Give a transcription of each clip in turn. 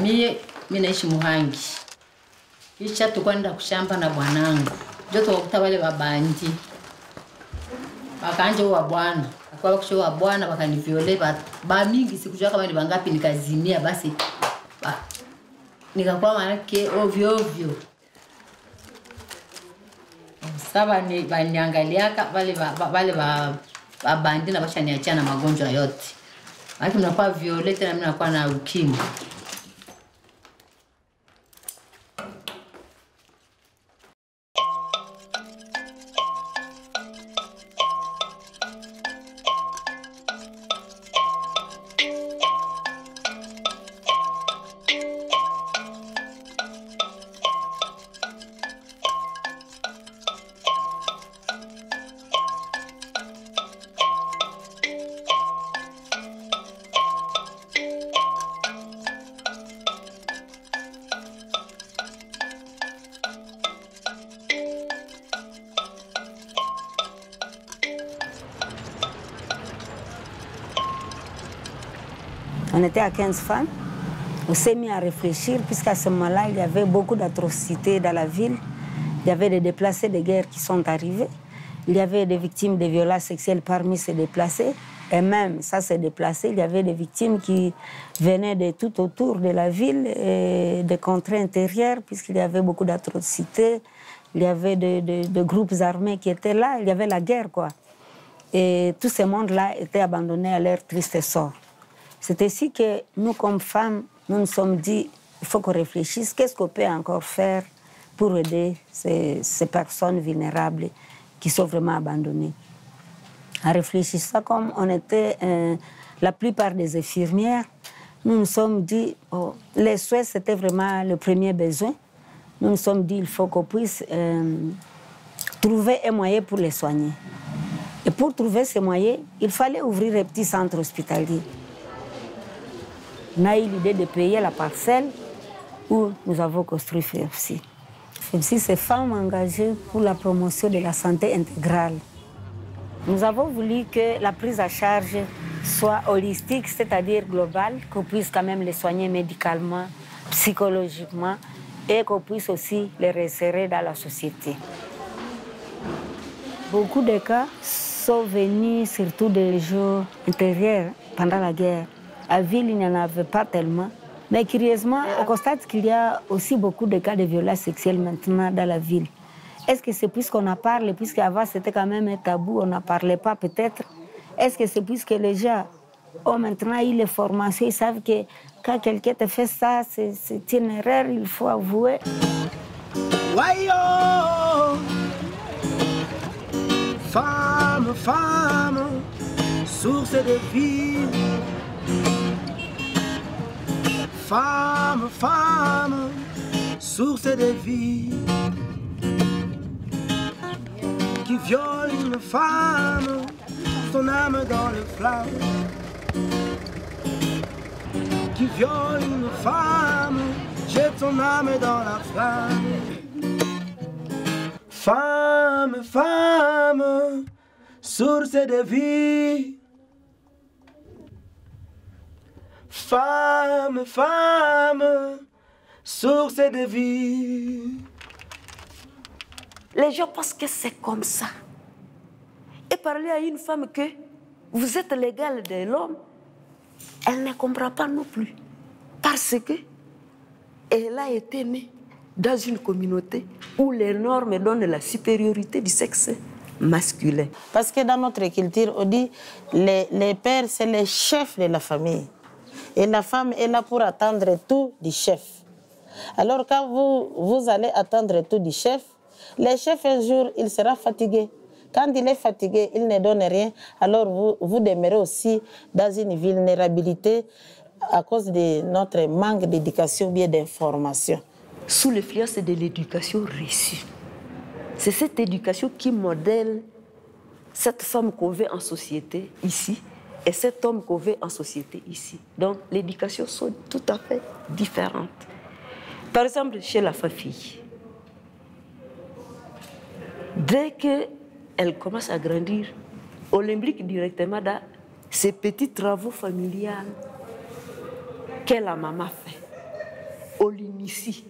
Mimi naishi Muhangi. Kisha tukwenda kushamba na bwanangu. Ndio tukakuta wale babandi. Wakanje wa bwana. Akawa kusho wa bwana wakaniviole ba mingi sikujua kama ni bangapi nikazimia basi. Nikakuwa manake ovyo ovyo. Sasa ni baniangaliaka wale babandi na basha niachana magonjwa yote. Maki mnakuwa violete na mimi nakuwa na ukimwi. On était à 15 femmes. On s'est mis à réfléchir, puisqu'à ce moment-là, il y avait beaucoup d'atrocités dans la ville. Il y avait des déplacés de guerre qui sont arrivés. Il y avait des victimes de violences sexuelles parmi ces déplacés. Et même, ça s'est déplacé, il y avait des victimes qui venaient de tout autour de la ville, et des contrées intérieures, puisqu'il y avait beaucoup d'atrocités. Il y avait de groupes armés qui étaient là. Il y avait la guerre, quoi. Et tout ce monde-là était abandonné à leur triste sort. C'est ainsi que nous, comme femmes, nous nous sommes dit, il faut qu'on réfléchisse, qu'est-ce qu'on peut encore faire pour aider ces personnes vulnérables qui sont vraiment abandonnées. En réfléchissant, comme on était la plupart des infirmières, nous nous sommes dit, oh, les soins, c'était vraiment le premier besoin. Nous nous sommes dit, il faut qu'on puisse trouver un moyen pour les soigner. Et pour trouver ces moyens, il fallait ouvrir un petit centre hospitalier. On a eu l'idée de payer la parcelle où nous avons construit FEMSI. FEMSI, c'est Femmes engagées pour la promotion de la santé intégrale. Nous avons voulu que la prise en charge soit holistique, c'est-à-dire globale, qu'on puisse quand même les soigner médicalement, psychologiquement, et qu'on puisse aussi les réinsérer dans la société. Beaucoup de cas sont venus surtout des régions intérieures pendant la guerre. À ville, il n'y en avait pas tellement. Mais curieusement, on constate qu'il y a aussi beaucoup de cas de violences sexuelles maintenant dans la ville. Est-ce que c'est puisqu'on en parle, puisqu'avant c'était quand même un tabou, on n'en parlait pas peut-être? Est-ce que c'est puisque les gens ont maintenant eu les formations, ils savent que quand quelqu'un te fait ça, c'est une erreur, il faut avouer. Wayo, femme, femme, source de vie. Femme, femme, source de vie, qui viole une femme, son âme dans le flamme, qui viole une femme, jette son âme dans la flamme. Femme, femme, source de vie. Femme, femme, source de vie. Les gens pensent que c'est comme ça. Et parler à une femme que vous êtes l'égal de l'homme, elle ne comprend pas non plus. Parce que elle a été née dans une communauté où les normes donnent la supériorité du sexe masculin. Parce que dans notre culture, on dit que les pères, c'est les chefs de la famille. Et la femme est là pour attendre tout du chef. Alors quand vous allez attendre tout du chef, le chef un jour, il sera fatigué. Quand il est fatigué, il ne donne rien. Alors vous demeurez aussi dans une vulnérabilité à cause de notre manque d'éducation ou bien d'information. Sous l'influence de l'éducation reçue. C'est cette éducation qui modèle cette femme qu'on veut en société ici et cet homme qu'on veut en société ici. Donc l'éducation sont tout à fait différentes. Par exemple, chez la fille, dès qu'elle commence à grandir, on l'implique directement dans ces petits travaux familiaux que la maman fait. on l'initie.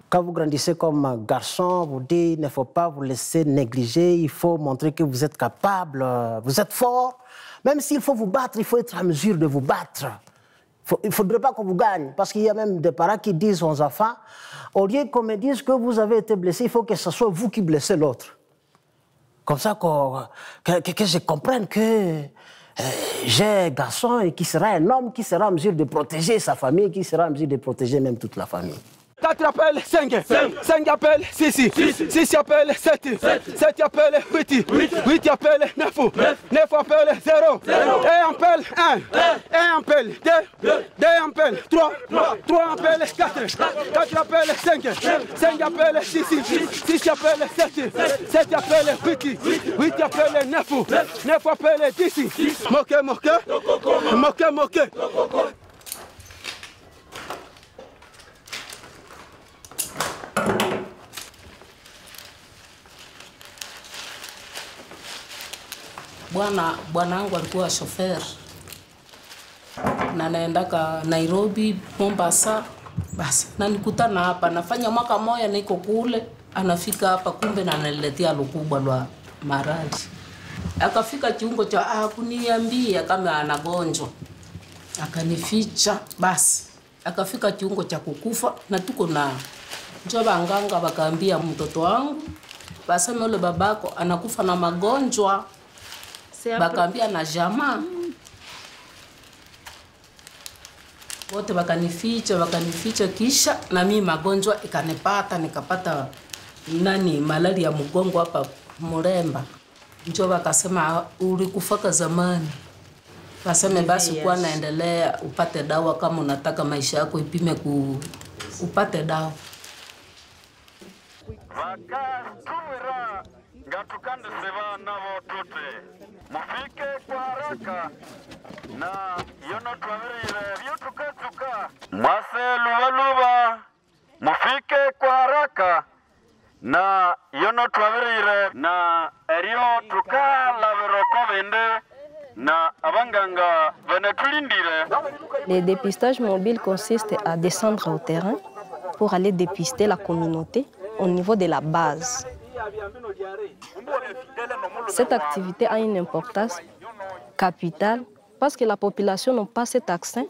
Quand vous grandissez comme garçon, vous dites il ne faut pas vous laisser négliger, il faut montrer que vous êtes capable, vous êtes fort. Même s'il faut vous battre, il faut être en mesure de vous battre. Il ne faudrait pas qu'on vous gagne, parce qu'il y a même des parents qui disent aux enfants, au lieu qu'on me dise que vous avez été blessé, il faut que ce soit vous qui blessez l'autre. Comme ça que je comprenne que j'ai un garçon et qui sera un homme qui sera en mesure de protéger sa famille, qui sera en mesure de protéger même toute la famille. 4 appelle 5, 5 appelle 6, 6 appelle 7, 7 appelle 8, 8 appelle 9, 9 appelle 0, 1 appelle 1, 1 appelle 2, 2 appelle 3, 3 appelle 4, 4 appelle 5, 5 appelle 6, 6 appelle 7, 7 appelle 8, 8 appelle 9, 9 appelle 10, moqué, moqué, moqué, moqué. Bwanangu alikuwa shofer na naendaka Nairobi, Mombasa, basi na nikutana hapa, nafanya mwaka moja niko kule, anafika hapa kumbe na ananiletea lukubwa lwa maradhi. Akafika kiungo cha kuniambia kama anagonjwa, akanificha, basi akafika kiungo cha kukufa na tuko na njoo banganga wakaambia mtoto wangu basi yule babako anakufa na magonjwa. Bakaambia na jamaa wote wakanificha kisha na mimi magonjwa ikanipata, nikapata malaria mgongo hapa Muremba. Njoo wakasema ulikufaka zamani. Waseme basi kuwa naendelea upate dawa kama unataka maisha yako ipime upate dawa. Wakatumira ngatukande seva navo tote mufike kwa haraka na yono twavirire vyotukatuka mwase luvaluva mufike kwa haraka na yono twavirire na erio tukalaviroko vende na abanganga venetulindire. Le dépistage mobile consiste à descendre au terrain pour aller dépister la communauté au niveau de la base. Cette activité a une importance capitale parce que la population n'a pas cet accès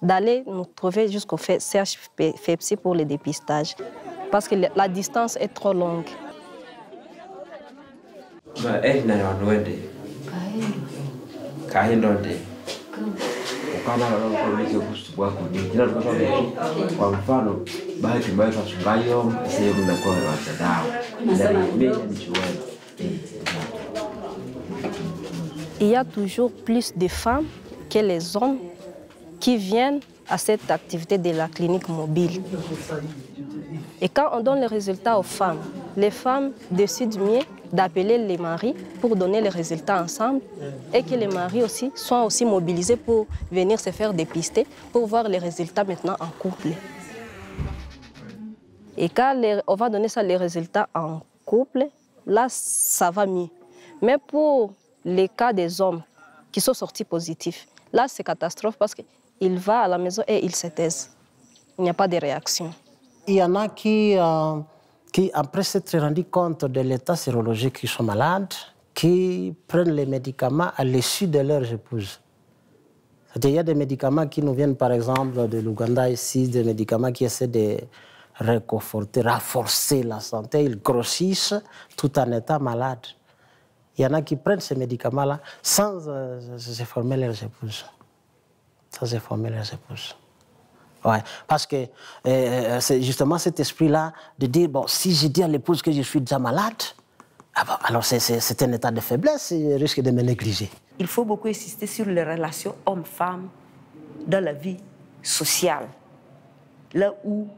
d'aller nous trouver jusqu'au CHFEPSI pour le dépistage, parce que la distance est trop longue. Il y a toujours plus de femmes que les hommes qui viennent à cette activité de la clinique mobile. Et quand on donne les résultats aux femmes, les femmes décident mieux d'appeler les maris pour donner les résultats ensemble et que les maris aussi soient aussi mobilisés pour venir se faire dépister pour voir les résultats maintenant en couple. Et quand on va donner ça les résultats en couple, là ça va mieux. Mais pour les cas des hommes qui sont sortis positifs, là c'est catastrophe parce qu'il va à la maison et il se taise. Il n'y a pas de réaction. Il y en a qui après s'être rendu compte de l'état sérologique qui sont malades, qui prennent les médicaments à l'issue de leurs épouses. Il y a des médicaments qui nous viennent par exemple de l'Ouganda ici, des médicaments qui essaient de réconforter, renforcer la santé, ils grossissent tout en étant malades. Il y en a qui prennent ces médicaments-là sans se former leurs épouses. Sans se former leurs épouses. Ouais, parce que c'est justement cet esprit-là de dire, bon, si je dis à l'épouse que je suis déjà malade, alors c'est un état de faiblesse, il risque de me négliger. Il faut beaucoup insister sur les relations hommes-femmes dans la vie sociale. Là où,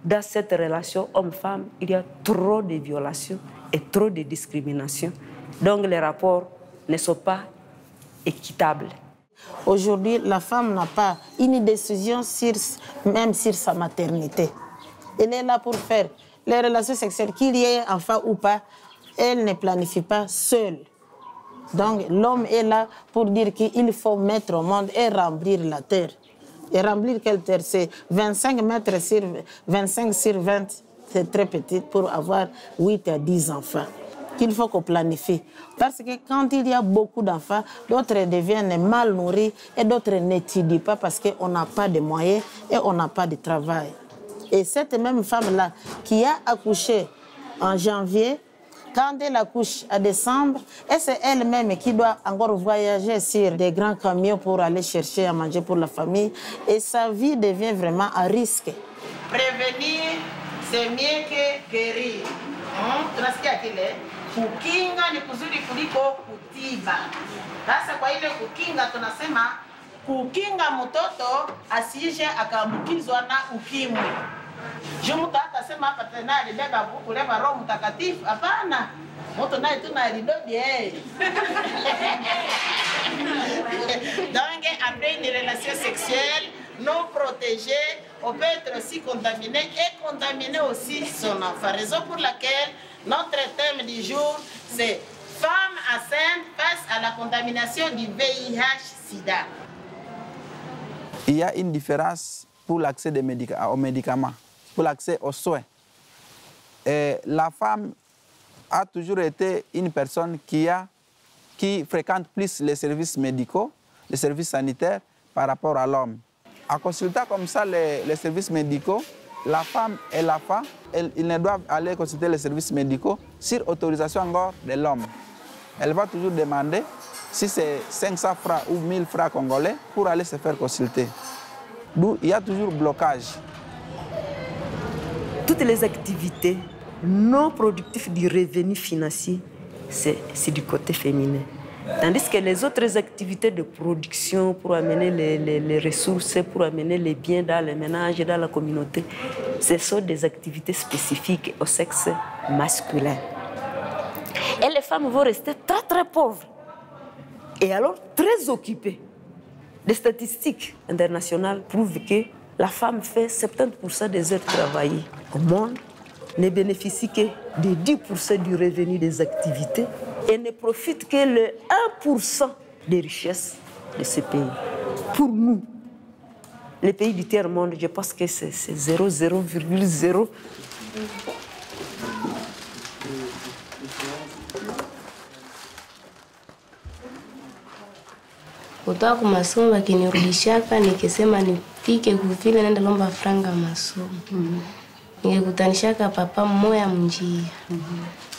dans cette relation homme-femme, il y a trop de violations et trop de discriminations. Donc les rapports ne sont pas équitables. Aujourd'hui, la femme n'a pas une décision même sur sa maternité. Elle est là pour faire les relations sexuelles, qu'il y ait enfant ou pas, elle ne planifie pas seule. Donc l'homme est là pour dire qu'il faut mettre au monde et remplir la terre. Et remplir quelle terre? C'est 25 mètres sur 25 sur 20. C'est très petit pour avoir 8 à 10 enfants. Qu'il faut qu'on planifie. Parce que quand il y a beaucoup d'enfants, d'autres deviennent mal nourris et d'autres n'étudient pas parce qu'on n'a pas de moyens et on n'a pas de travail. Et cette même femme-là qui a accouché en janvier, quand elle accouche à décembre, et c'est elle-même qui doit encore voyager sur des grands camions pour aller chercher à manger pour la famille. Et sa vie devient vraiment à risque. Prévenir, c'est mieux que guérir. Tunasikia kile kukinga ni kuzuri kuliko kutiba. Sasa kwa ile kukinga tunasema kukinga mtoto asije akaambukizwa na ukimwi. Mtu atasema hapa tena alibeba kuleva Roho Mtakatifu. Hapana, mtu naye tunalidodi Donc après une relation sexuelle non protégée, on peut être aussi contaminé et contaminer aussi son enfant. Raison pour laquelle notre thème du jour, c'est femmes enceintes face à la contamination du VIH-Sida. Il y a une différence pour l'accès aux médicaments, pour l'accès aux soins. Et la femme a toujours été une personne qui fréquente plus les services médicaux, les services sanitaires par rapport à l'homme. En consultant comme ça les services médicaux, la femme et l'enfant, ils ne doivent aller consulter les services médicaux sur autorisation encore de l'homme. Elle va toujours demander si c'est 500 francs ou 1000 francs congolais pour aller se faire consulter. D'où il y a toujours blocage. Toutes les activités non productives du revenu financier, c'est du côté féminin. Tandis que les autres activités de production pour amener les ressources, pour amener les biens dans les ménages, dans la communauté, ce sont des activités spécifiques au sexe masculin. Et les femmes vont rester très très pauvres. Et alors très occupées. Les statistiques internationales prouvent que la femme fait 70% des heures travaillées au monde, ne bénéficie que de 10% du revenu des activités et ne profite que le 1% des richesses de ce pays. Pour nous, les pays du tiers-monde, je pense que c'est 0,0. Kutoka kwa masomo wakinirudishaka nikisema nipike kuvile nenda lomba franga masomo. Ningekutanishaka papa mmoja mnjia.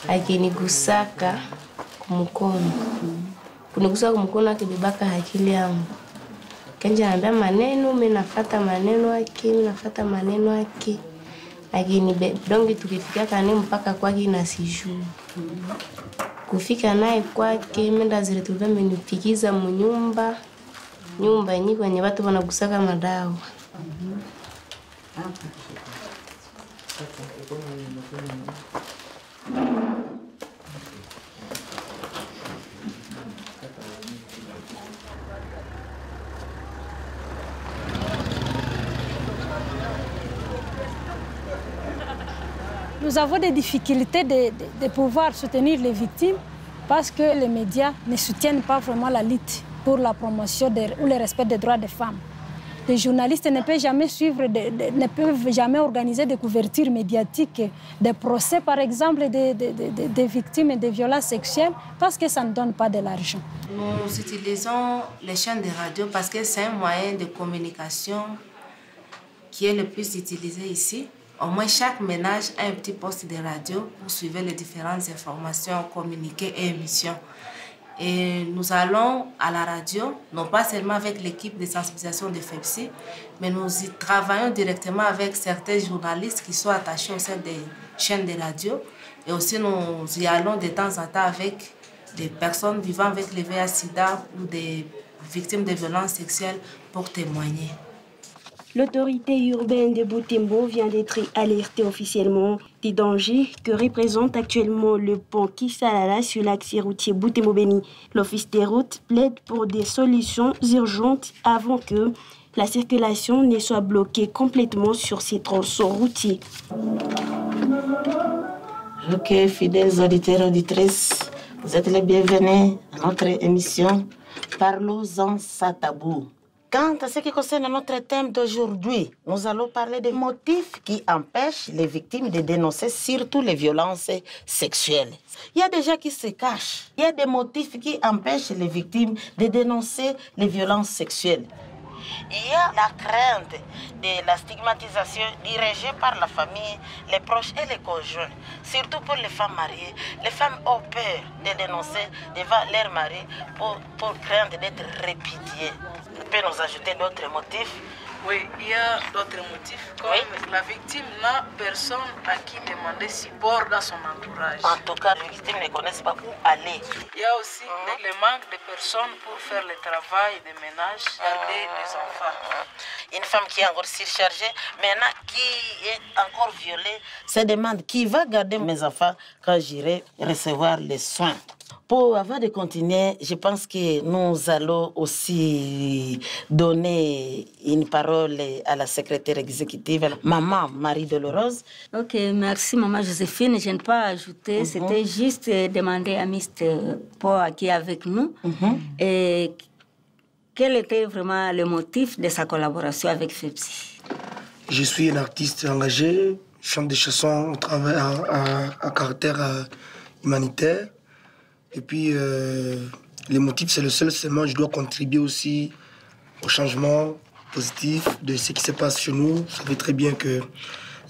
Akinigusaka kumkono. Kunigusa kumkono akibibaka akili yangu. Kanja anambia maneno, mimi nafuata maneno yake, mimi nafuata maneno yake. Akinibedongi tukifika kani mpaka kwake na sijui. Kufika naye kwake menda zile tulikuwa menipikiza munyumba. Nyumba yenyewe kwenye watu wanagusaka madawa. Nous avons des difficultés de pouvoir soutenir les victimes parce que les médias ne soutiennent pas vraiment la lutte pour la promotion ou le respect des droits des femmes. Les journalistes ne peuvent jamais suivre, ne peuvent jamais organiser des couvertures médiatiques, des procès par exemple des victimes de violences sexuelles parce que ça ne donne pas de l'argent. Nous utilisons les chaînes de radio parce que c'est un moyen de communication qui est le plus utilisé ici. Au moins, chaque ménage a un petit poste de radio pour suivre les différentes informations, communiqués et émissions. Et nous allons à la radio, non pas seulement avec l'équipe de sensibilisation de FEPSI, mais nous y travaillons directement avec certains journalistes qui sont attachés au sein des chaînes de radio. Et aussi, nous y allons de temps en temps avec des personnes vivant avec le VIH/SIDA ou des victimes de violences sexuelles pour témoigner. L'autorité urbaine de Butembo vient d'être alertée officiellement des dangers que représente actuellement le pont Kisalala sur l'axe routier Butembo-Beni. L'Office des routes plaide pour des solutions urgentes avant que la circulation ne soit bloquée complètement sur ces tronçons routiers. Ok, fidèles auditeurs et auditrices, vous êtes les bienvenus à notre émission Parlons-en sans tabou. Quant à ce qui concerne notre thème d'aujourd'hui, nous allons parler des motifs qui empêchent les victimes de dénoncer surtout les violences sexuelles. Il y a des gens qui se cachent. Il y a des motifs qui empêchent les victimes de dénoncer les violences sexuelles. Il y a la crainte de la stigmatisation dirigée par la famille, les proches et les conjoints. Surtout pour les femmes mariées. Les femmes ont peur de dénoncer devant leur mari pour craindre d'être répudiées. On peut nous ajouter d'autres motifs? Oui, il y a d'autres motifs, comme la victime n'a personne à qui demander support dans son entourage. En tout cas, les victimes ne connaissent pas où aller. Il y a aussi le manque de personnes pour faire le travail de ménage, garder les enfants. Une femme qui est encore surchargée, maintenant qui est encore violée, se demande qui va garder mes enfants quand j'irai recevoir les soins. Avant de continuer, je pense que nous allons aussi donner une parole à la secrétaire exécutive, Maman Marie-Dolorosa. Ok, merci Maman Joséphine. Je n'ai pas ajouté, c'était juste demander à Mr. Paul qui est avec nous et quel était vraiment le motif de sa collaboration avec FEPSI. Je suis un artiste engagé, je chante des chansons à caractère humanitaire. Et puis, les motifs, c'est le seul, seulement je dois contribuer aussi au changement positif de ce qui se passe chez nous. Vous savez très bien que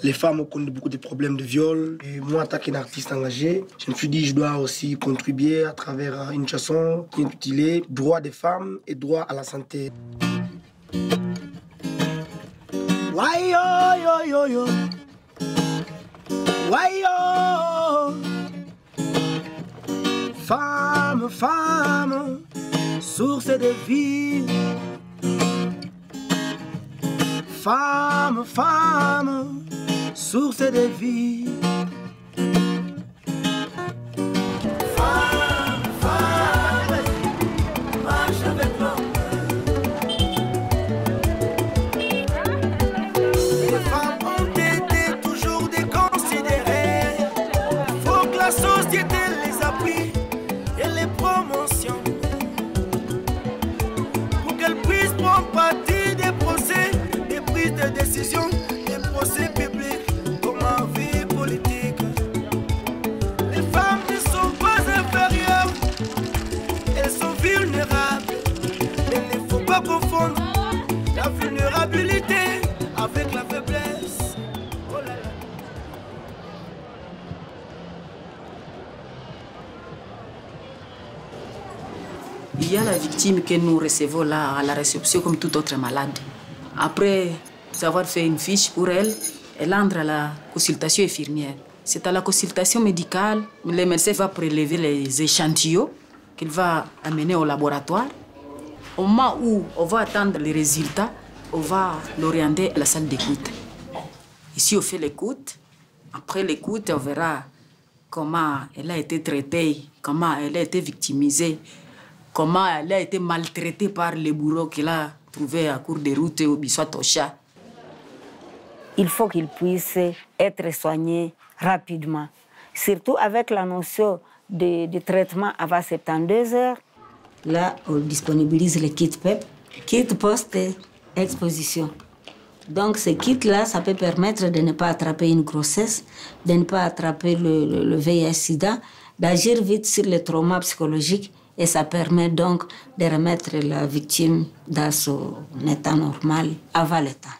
les femmes ont connu beaucoup de problèmes de viol. Et moi, en tant qu'artiste engagé, je me suis dit que je dois aussi contribuer à travers une chanson qui est intitulée « Droit des femmes et droit à la santé ». Why yo yo yo yo, why yo. Femme, femme, source de vie. Femme, femme, source de vie. Femme, femme, marche avec l'homme. Les femmes ont été toujours déconsidérées. Faut que la société les appuie. Promotion pour qu'elles puissent prendre partie des procès, des prises de décision, des procès publics comme en vie politique. Les femmes ne sont pas inférieures, elles sont vulnérables. Il ne faut pas confondre la vulnérabilité avec la faiblesse. Oh là là. Il y a la victime que nous recevons là à la réception comme toute autre malade. Après avoir fait une fiche pour elle, elle entre à la consultation infirmière. C'est à la consultation médicale, le médecin va prélever les échantillons qu'il va amener au laboratoire. Au moment où on va attendre les résultats, on va l'orienter à la salle d'écoute. Ici, on fait l'écoute. Après l'écoute, on verra comment elle a été traitée, comment elle a été victimisée, comment elle a été maltraitée par les bourreaux qu'elle a trouvés à court de route au Bissau-Tocha. Il faut qu'il puisse être soigné rapidement, surtout avec la notion de traitement avant 72 heures. Là, on disponibilise le kit PEP, kit post-exposition. Donc, ce kit-là, ça peut permettre de ne pas attraper une grossesse, de ne pas attraper le VIH-Sida, d'agir vite sur le trauma psychologique. Et ça permet donc de remettre la victime dans son état normal avant l'état.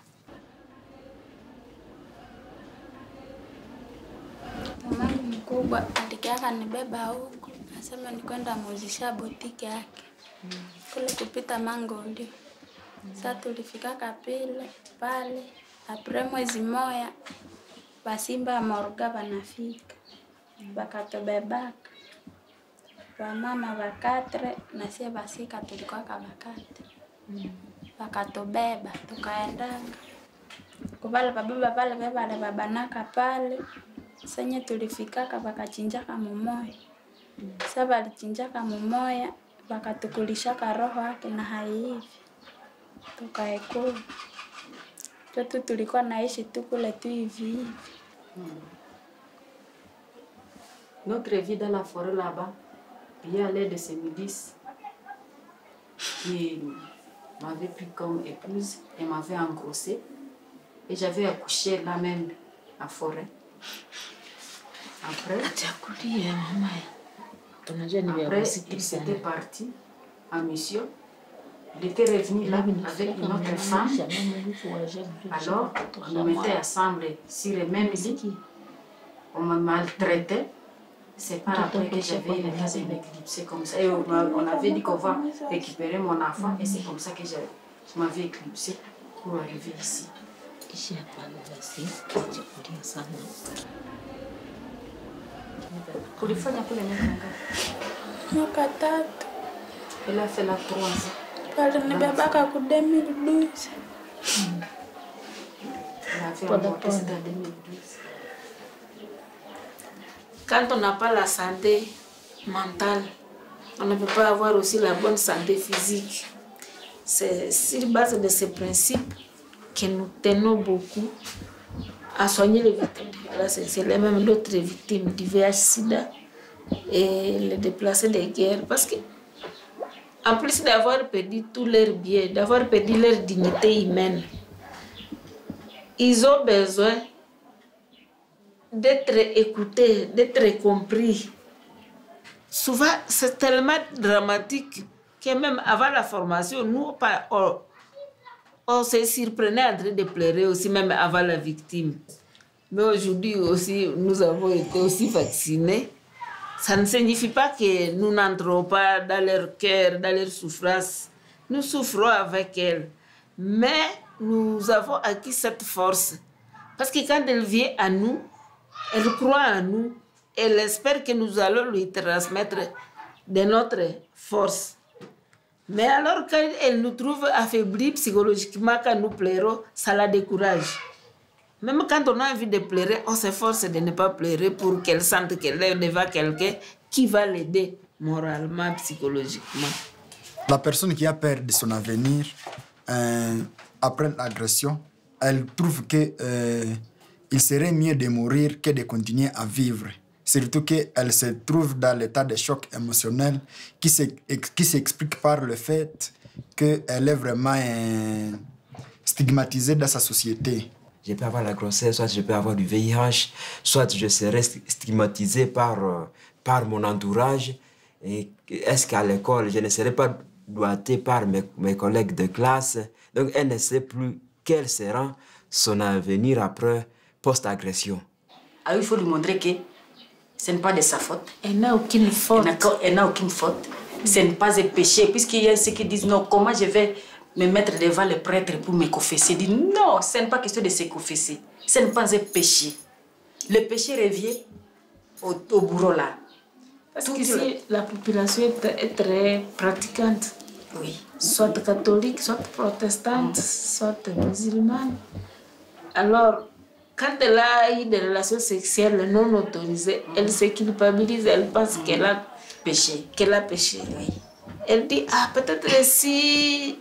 Mama mkubwa alikiaka nibeba huku, nasema ni kwenda muuzisha botiki yake kule kupita Mangondi. Sasa tulifika Kapile pale, apre mwezi moya Basimba Morga banafika bakatubebaka bamama bakatre na sie basika tulikuwa kabakate bakatubeba tukaendanga kubale babeba pale bebale babanaka pale senye tulifikaka bakachinjaka mumoya sasa balichinjaka mumoya bakatukulishaka roho yake na haivi tukaekula tu tulikuwa naishi tu kule tu hivi. Notre vie dans la forêt là-bas, il y a l'aide de ces milices m'avait pris comme épouse et m'avait engrossée. Et j'avais accouché là même, en forêt. Après, il s'était parti en mission. Il était revenu là avec une autre femme. Alors, on nous mettait ensemble sur le même lit. On me maltraitait. C'est par après que j'avais le cas de m'éclipser comme ça. Et on avait dit qu'on va récupérer mon enfant. Et c'est comme ça que je m'avais éclipsé pour arriver ici. Kulifanya kule mwaka 3. Elle a fait la 3 ans. Balinibebaka ku 2012. Elle a fait avorter, c'était en 2012. Quand on n'a pas la santé mentale, on ne peut pas avoir aussi la bonne santé physique. C'est sur base de ces principes que nous tenons beaucoup à soigner les victimes de violence sexuelle et même d'autres victimes du VIH-Sida et les déplacés de guerre. Parce que, en plus d'avoir perdu tous leurs biens, d'avoir perdu leur dignité humaine, ils ont besoin d'être écoutés, d'être compris. Souvent, c'est tellement dramatique que même avant la formation, nous, on se surprenait en train de pleurer aussi, même avant la victime. Mais aujourd'hui aussi, nous avons été aussi vaccinés. Ça ne signifie pas que nous n'entrons pas dans leur cœur, dans leur souffrance. Nous souffrons avec elles. Mais nous avons acquis cette force. Parce que quand elle vient à nous, elle croit en nous. Elle espère que nous allons lui transmettre de notre force. Mais alors, quand elle nous trouve affaiblis psychologiquement, quand nous pleurons, ça la décourage. Même quand on a envie de pleurer, on s'efforce de ne pas pleurer pour qu'elle sente qu'elle est devant quelqu'un qui va l'aider moralement, psychologiquement. La personne qui a peur de son avenir, après l'agression, elle trouve qu'il serait mieux de mourir que de continuer à vivre. Surtout qu'elle se trouve dans l'état de choc émotionnel qui s'explique par le fait qu'elle est vraiment stigmatisée dans sa société. Je peux avoir la grossesse, soit je peux avoir du VIH, soit je serai stigmatisé par mon entourage. Est-ce qu'à l'école, je ne serai pas doigté par mes collègues de classe? Donc, elle ne sait plus quel sera son avenir après post-agression. Ah, il faut lui montrer que ce n'est pas de sa faute. Elle n'a aucune faute. Elle n'a aucune faute. Ce n'est pas un péché. Puisqu'il y a ceux qui disent non, comment je vais me mettre devant le prêtre pour me confesser? Dit non, ce n'est pas question de se confesser. Ce n'est pas un péché. Le péché revient au bourreau là. Parce qu'ici, la population est très pratiquante. Oui. Soit catholique, soit protestante, soit musulmane. Alors, quand elle a eu des relations sexuelles non autorisées, elle se culpabilise, elle pense qu'elle a péché. Oui. Elle dit, ah, peut-être si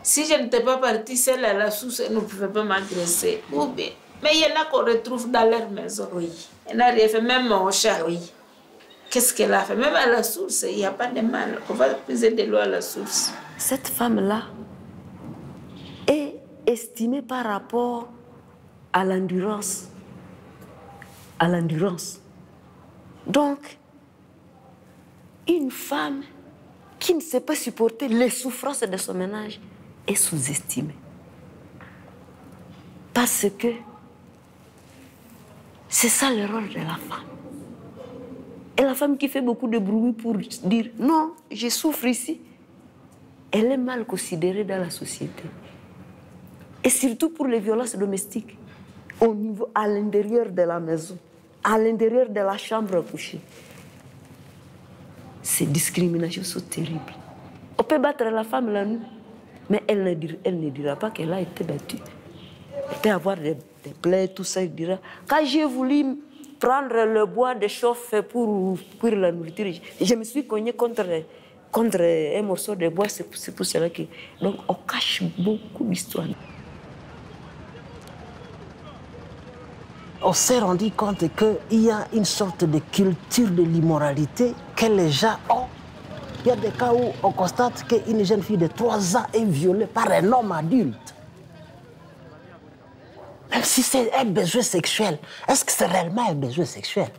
je n'étais pas partie seule à la source, elle ne pouvait pas m'agresser. Ou bien, mais il y en a qu'on retrouve dans leur maison. Oui. Elle n'a rien fait, même mon chat. Oui. Qu'est-ce qu'elle a fait? Même à la source, il n'y a pas de mal. On va puiser de l'eau à la source. Cette femme-là est estimée par rapport à l'endurance. À l'endurance. Donc, une femme qui ne sait pas supporter les souffrances de son ménage est sous-estimée. Parce que c'est ça le rôle de la femme. Et la femme qui fait beaucoup de bruit pour dire « Non, je souffre ici », elle est mal considérée dans la société. Et surtout pour les violences domestiques, au niveau, à l'intérieur de la maison, à l'intérieur de la chambre à coucher. Ces discriminations sont terribles. On peut battre la femme la nuit, mais elle ne dira pas qu'elle a été battue. Elle peut avoir des plaies, tout ça, elle dira « Quand j'ai voulu prendre le bois de chauffe pour cuire la nourriture, je me suis cognée contre un morceau de bois, c'est pour cela que... » Donc on cache beaucoup d'histoires. On s'est rendu compte qu'il y a une sorte de culture de l'immoralité que les gens ont Il y a des cas où on constate qu'une jeune fille de 3 ans est violée par un homme adulte. Même si c'est un besoin sexuel, est-ce que c'est réellement un besoin sexuel?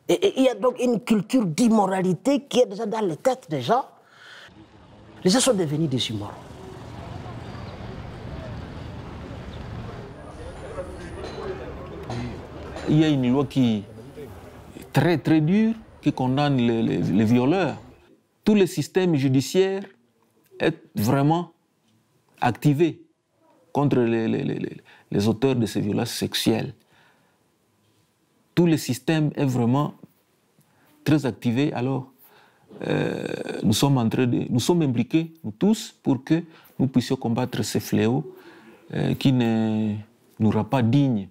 Et il y a donc une culture d'immoralité qui est déjà dans les têtes des gens. Les gens sont devenus des immoraux. Il y a une loi qui est très très dure, qui condamne les violeurs. Tout le système judiciaire est vraiment activé contre les auteurs de ces violences sexuelles. Tout le système est vraiment très activé. Alors, nous sommes impliqués, nous tous, pour que nous puissions combattre ces fléaux qui ne nous rendent pas dignes,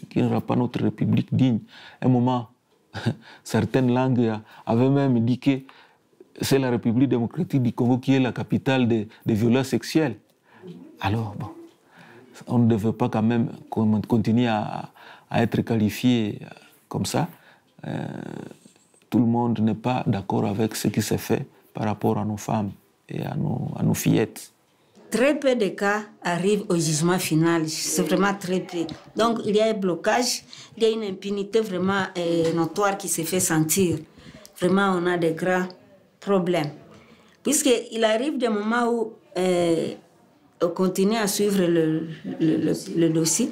qui ne rendent pas notre République digne. À un moment, certaines langues avaient même dit que c'est la République démocratique du Congo qui est la capitale des violences sexuelles. Alors, bon, on ne devait pas quand même continuer à être qualifié comme ça. Tout le monde n'est pas d'accord avec ce qui s'est fait par rapport à nos femmes et à nos fillettes. Très peu de cas arrivent au jugement final, c'est vraiment très peu. Donc il y a un blocage, il y a une impunité vraiment notoire qui se fait sentir. Vraiment, on a de grands problèmes. Puisqu'il arrive des moments où on continue à suivre le dossier,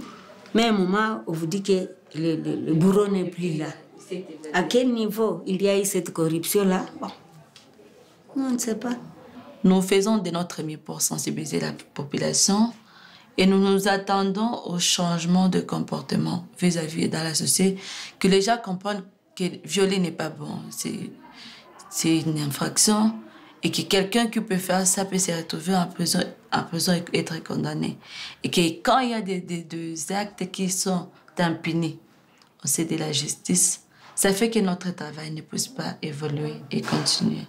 mais à un moment où on vous dit que le bourreau n'est plus là. À quel niveau il y a eu cette corruption-là? Bon, on ne sait pas. Nous faisons de notre mieux pour sensibiliser la population et nous nous attendons au changement de comportement vis-à-vis dans la société, que les gens comprennent que violer n'est pas bon, c'est une infraction et que quelqu'un qui peut faire ça peut se retrouver en prison et être condamné. Et que quand il y a des actes qui sont impunis au sein de la justice, ça fait que notre travail ne puisse pas évoluer et continuer.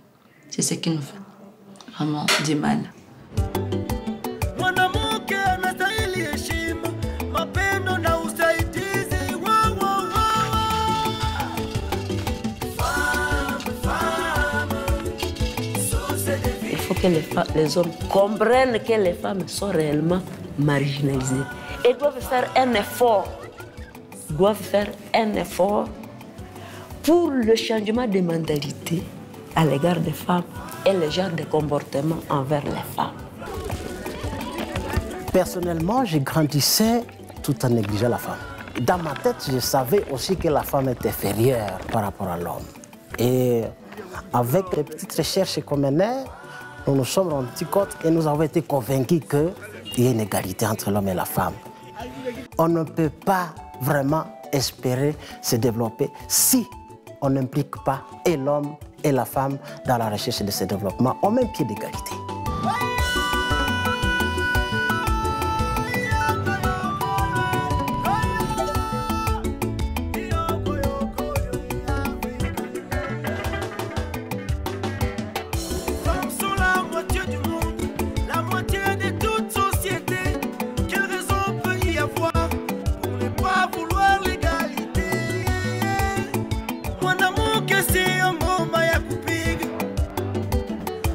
C'est ce qui nous fait vraiment du mal. Il faut que les hommes comprennent que les femmes sont réellement marginalisées et doivent faire un effort. Pour le changement de mentalité à l'égard des femmes et le genre de comportement envers les femmes. Personnellement, je grandissais tout en négligeant la femme. Dans ma tête, je savais aussi que la femme est inférieure par rapport à l'homme. Et avec les petites recherches qu'on menait, nous nous sommes rendus compte et nous avons été convaincus qu'il y a une égalité entre l'homme et la femme. On ne peut pas vraiment espérer se développer si on n'implique pas et l'homme et la femme dans la recherche de ce développement au même pied d'égalité.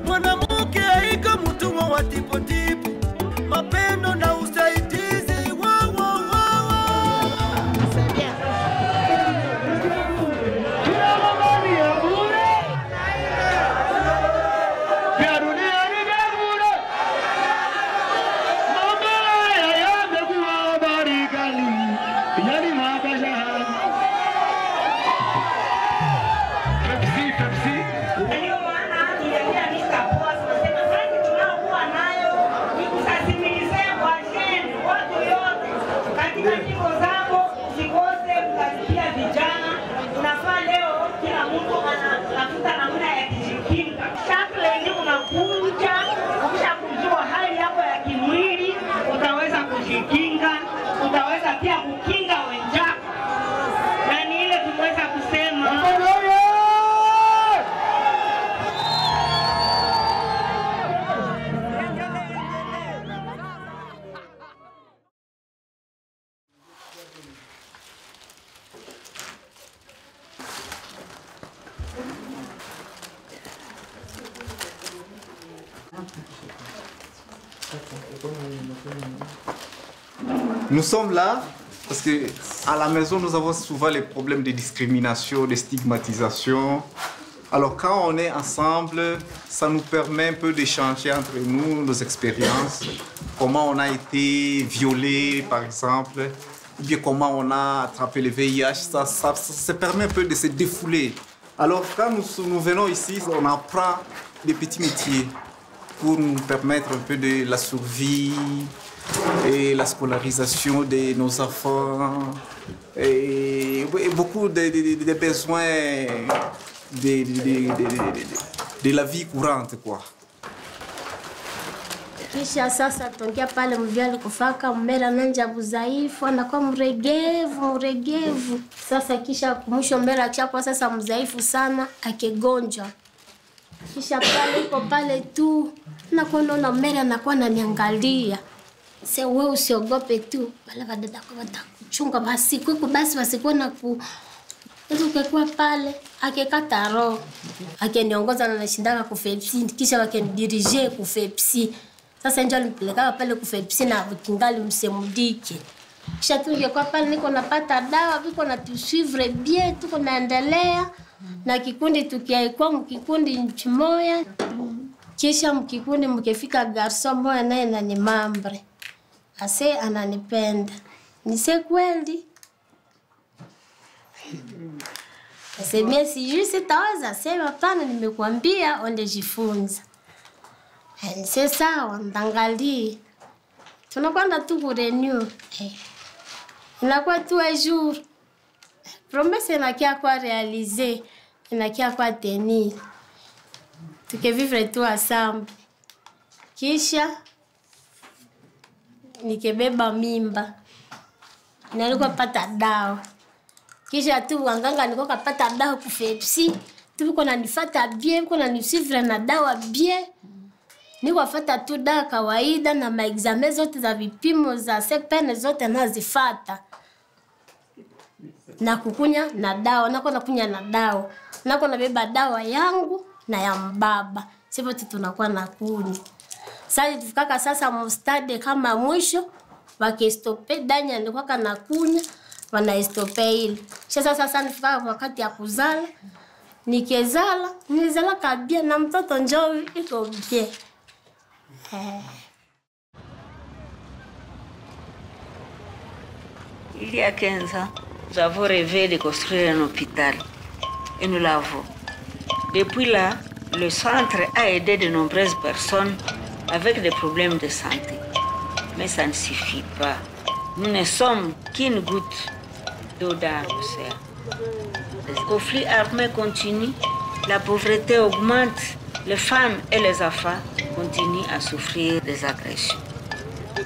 Mwanamke haiko mtu Nous sommes là parce que à la maison, nous avons souvent les problèmes de discrimination, de stigmatisation. Alors quand on est ensemble, ça nous permet un peu d'échanger entre nous nos expériences, comment on a été violé par exemple, ou bien comment on a attrapé le VIH, ça permet un peu de se défouler. Alors quand nous venons ici, on apprend des petits métiers pour nous permettre un peu de la survie et la scolarisation de nos enfants et beaucoup de besoins de la vie courante quoi. Kisha sasa tongea pale mvyali kufaka mmera nanja mzaifu anakuwa mregevu. Sasa kisha mwisho mmera akishakuwa sasa mzaifu sana akegonjwa. Kisha pale iko pale tu na kuona mmera anakuwa ananiangalia. Sasa wewe usiogope tu, wala badada kwa watakuchunga basi wasikuwa na ku ukikuwa pale akekata roho akeniongoza na nashindana kufepsi kisha wakenidirije kufepsi. Sasa ndio nilipeleka pale kufepsi na kingali msemudike. Kisha tungekuwa pale niko napata dawa viko na tusuivre bien tuko naendelea na kikundi tukiaikuwa mkikundi nchi moja. Kisha mkikundi mkifika garson moja naye na ni mambre. Ase ananipenda. Nise kweli. Asemia sijui sitaweza sema pana nimekuambia ondejifunza. Nise sawa ndangalie. Tunakwenda tu kurenew. Inakuwa tu un jour. Promesse inakia kwa réaliser, inakia kwa tenir. Tukevivre tu ensemble. Kisha nikebeba mimba. Nalikuwa pata dawa. Kisha tu wanganga niko kapata dawa kufepsi. Tuko na nifata bien, tuko na nisivre na dawa bien. Niko afata tu dawa kawaida na maexame zote za vipimo za CPN zote nazifata. Na kukunya na dawa, nako nakunya na dawa. Nako nabeba dawa yangu na ya mbaba. Sivyo tunakuwa na kuni. Sasa tufikaka sasa mstade kama mwisho wakistope danya ndio kwa na kunya wanaistope ile. Sasa nifika wakati ya kuzala. Nizala kabia na mtoto njoo iko bien. Il y a 15 ans, nous avons rêvé de construire un hôpital et nous l'avons. Depuis là, le centre a aidé de nombreuses personnes avec des problèmes de santé. Mais ça ne suffit pas. Nous ne sommes qu'une goutte d'eau dans l'océan. Les conflits armés continuent, la pauvreté augmente, les femmes et les enfants continuent à souffrir des agressions.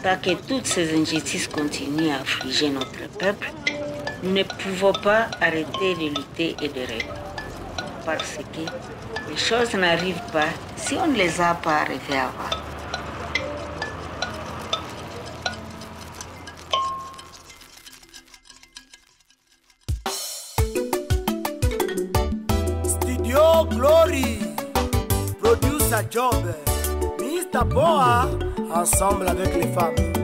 Tant que toutes ces injustices continuent à affliger notre peuple, nous ne pouvons pas arrêter de lutter et de rêver. Parce que les choses n'arrivent pas si on ne les a pas rêvées avant. Studio Glory, Producer Job, Mr. Boa, ensemble avec les femmes.